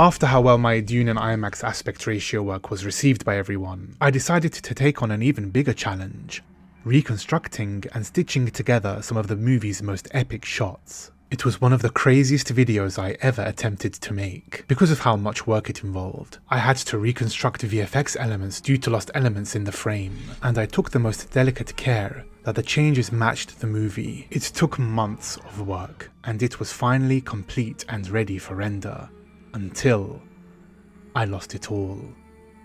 After how well my DUNE IMAX aspect ratio work was received by everyone, I decided to take on an even bigger challenge, reconstructing and stitching together some of the movie's most epic shots. It was one of the craziest videos I ever attempted to make, because of how much work it involved. I had to reconstruct VFX elements due to lost elements in the frame, and I took the most delicate care that the changes matched the movie. It took months of work, and it was finally complete and ready for render. Until I lost it all.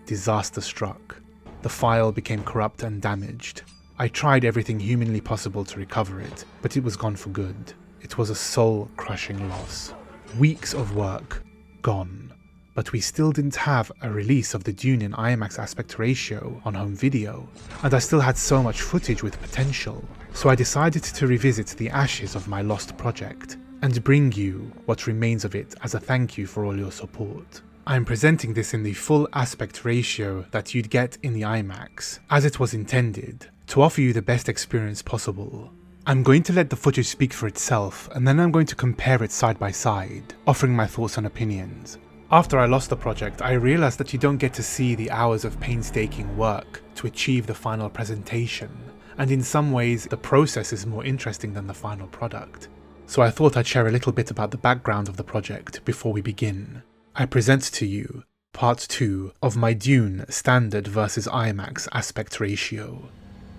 Disaster struck. The file became corrupt and damaged. I tried everything humanly possible to recover it, but it was gone for good. It was a soul-crushing loss. Weeks of work, gone. But we still didn't have a release of the DUNE in IMAX aspect ratio on home video, and I still had so much footage with potential, so I decided to revisit the ashes of my lost project, and bring you what remains of it as a thank you for all your support. I am presenting this in the full aspect ratio that you'd get in the IMAX, as it was intended, to offer you the best experience possible. I'm going to let the footage speak for itself, and then I'm going to compare it side by side, offering my thoughts and opinions. After I lost the project, I realized that you don't get to see the hours of painstaking work to achieve the final presentation, and in some ways the process is more interesting than the final product. So I thought I'd share a little bit about the background of the project before we begin. I present to you Part 2 of my DUNE Standard vs IMAX aspect ratio.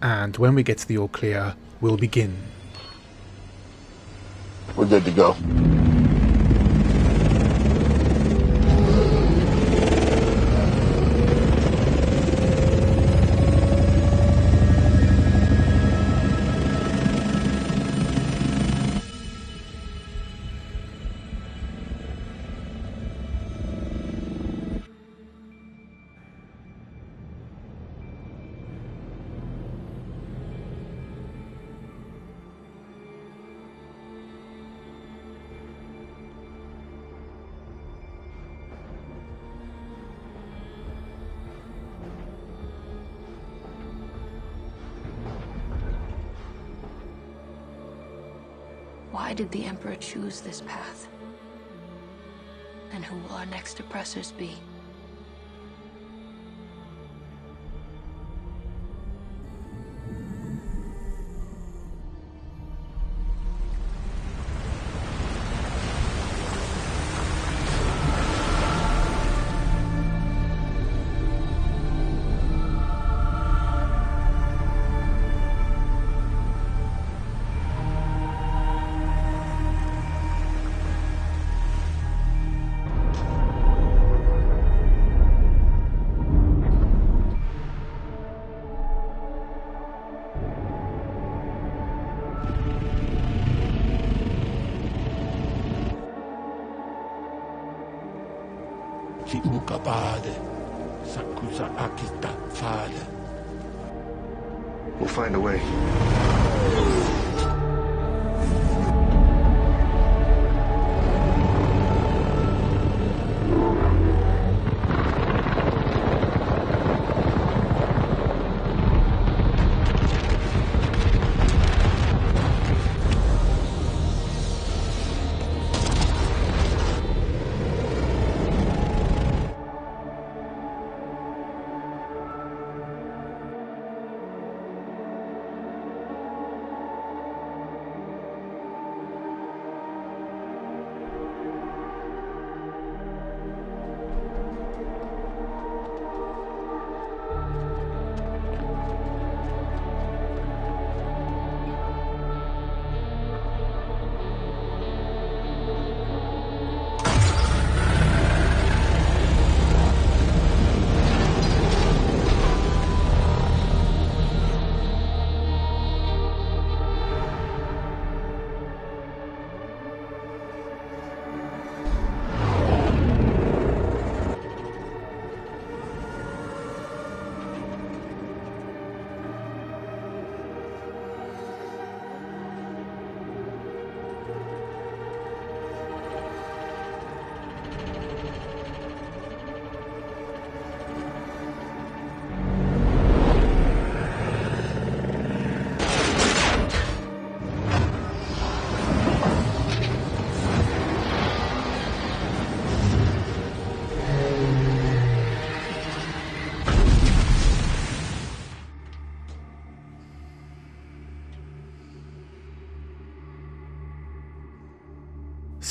And when we get to the all clear, we'll begin. We're good to go. Why did the Emperor choose this path? And who will our next oppressors be? We'll find a way.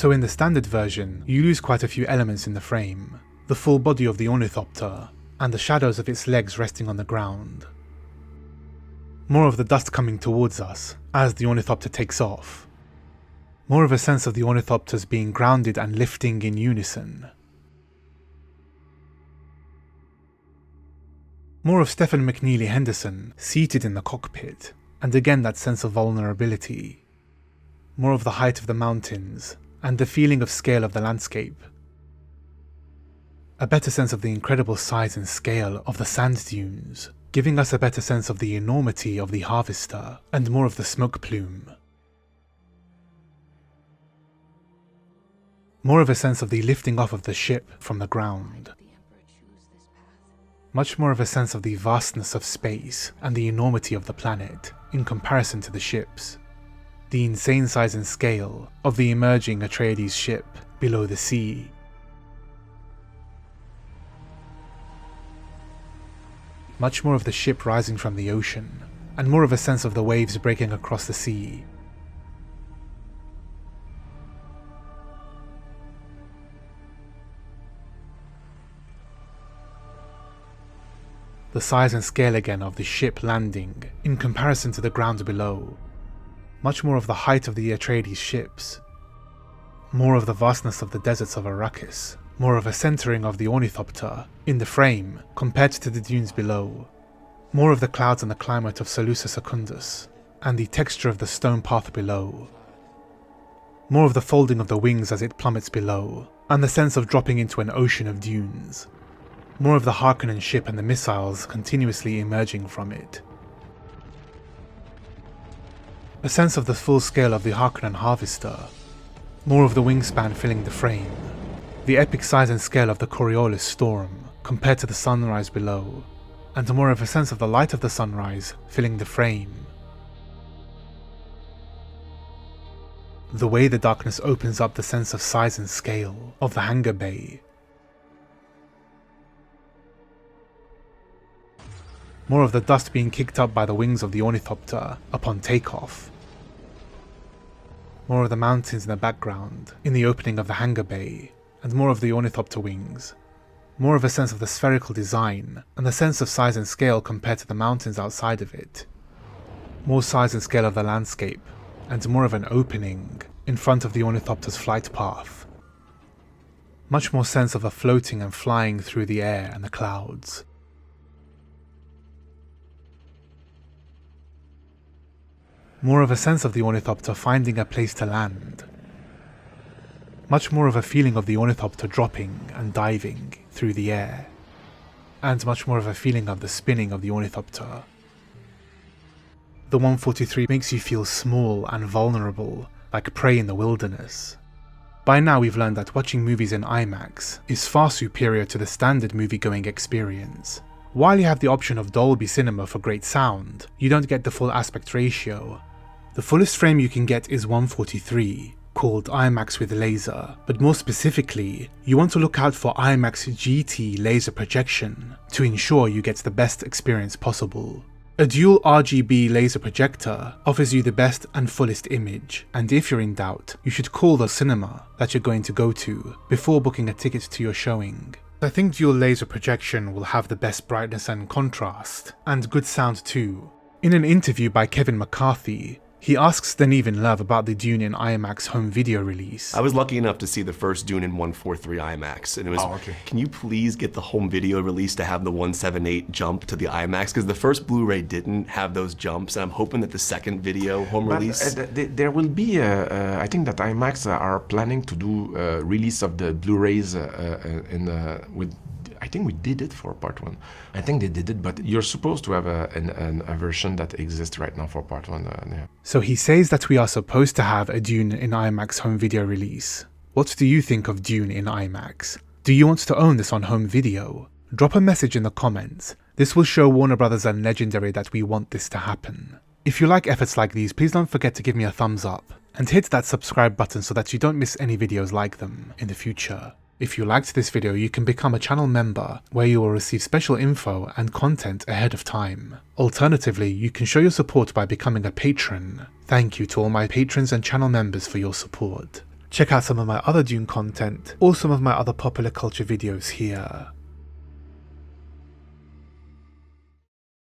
So in the standard version, you lose quite a few elements in the frame. The full body of the ornithopter, and the shadows of its legs resting on the ground. More of the dust coming towards us as the ornithopter takes off. More of a sense of the ornithopters being grounded and lifting in unison. More of Stephen McNeely Henderson seated in the cockpit, and again that sense of vulnerability. More of the height of the mountains, and the feeling of scale of the landscape. A better sense of the incredible size and scale of the sand dunes, giving us a better sense of the enormity of the harvester, and more of the smoke plume. More of a sense of the lifting off of the ship from the ground. Much more of a sense of the vastness of space and the enormity of the planet in comparison to the ships. The insane size and scale of the emerging Atreides ship below the sea. Much more of the ship rising from the ocean, and more of a sense of the waves breaking across the sea. The size and scale again of the ship landing in comparison to the ground below. Much more of the height of the Atreides ships. More of the vastness of the deserts of Arrakis. More of a centering of the ornithopter in the frame compared to the dunes below. More of the clouds and the climate of Salusa Secundus, and the texture of the stone path below. More of the folding of the wings as it plummets below, and the sense of dropping into an ocean of dunes. More of the Harkonnen ship and the missiles continuously emerging from it. A sense of the full scale of the Harkonnen harvester. More of the wingspan filling the frame. The epic size and scale of the Coriolis storm compared to the sunrise below, and more of a sense of the light of the sunrise filling the frame. The way the darkness opens up the sense of size and scale of the hangar bay. More of the dust being kicked up by the wings of the ornithopter upon takeoff. More of the mountains in the background in the opening of the hangar bay, and more of the ornithopter wings. More of a sense of the spherical design, and the sense of size and scale compared to the mountains outside of it. More size and scale of the landscape, and more of an opening in front of the ornithopter's flight path. Much more sense of a floating and flying through the air and the clouds. More of a sense of the ornithopter finding a place to land. Much more of a feeling of the ornithopter dropping and diving through the air. And much more of a feeling of the spinning of the ornithopter. The 143 makes you feel small and vulnerable, like prey in the wilderness. By now we've learned that watching movies in IMAX is far superior to the standard movie-going experience. While you have the option of Dolby Cinema for great sound, you don't get the full aspect ratio. The fullest frame you can get is 143, called IMAX with laser, but more specifically, you want to look out for IMAX GT laser projection to ensure you get the best experience possible. A dual RGB laser projector offers you the best and fullest image, and if you're in doubt, you should call the cinema that you're going to go to before booking a ticket to your showing. I think dual laser projection will have the best brightness and contrast, and good sound too. In an interview by Kevin McCarthy, he asks Denis Villeneuve about the Dune in IMAX home video release. I was lucky enough to see the first Dune in 143 IMAX, and it was, Can you please get the home video release to have the 178 jump to the IMAX? Because the first Blu-ray didn't have those jumps, and I'm hoping that the second video home release... there will be, I think that IMAX are planning to do a release of the Blu-rays with... I think we did it for Part 1. I think they did it, but you're supposed to have a version that exists right now for Part 1. Yeah. So he says that we are supposed to have a Dune in IMAX home video release. What do you think of Dune in IMAX? Do you want to own this on home video? Drop a message in the comments. This will show Warner Brothers and Legendary that we want this to happen. If you like efforts like these, please don't forget to give me a thumbs up, and hit that subscribe button so that you don't miss any videos like them in the future. If you liked this video, you can become a channel member, where you will receive special info and content ahead of time. Alternatively, you can show your support by becoming a patron. Thank you to all my patrons and channel members for your support. Check out some of my other Dune content or some of my other popular culture videos here.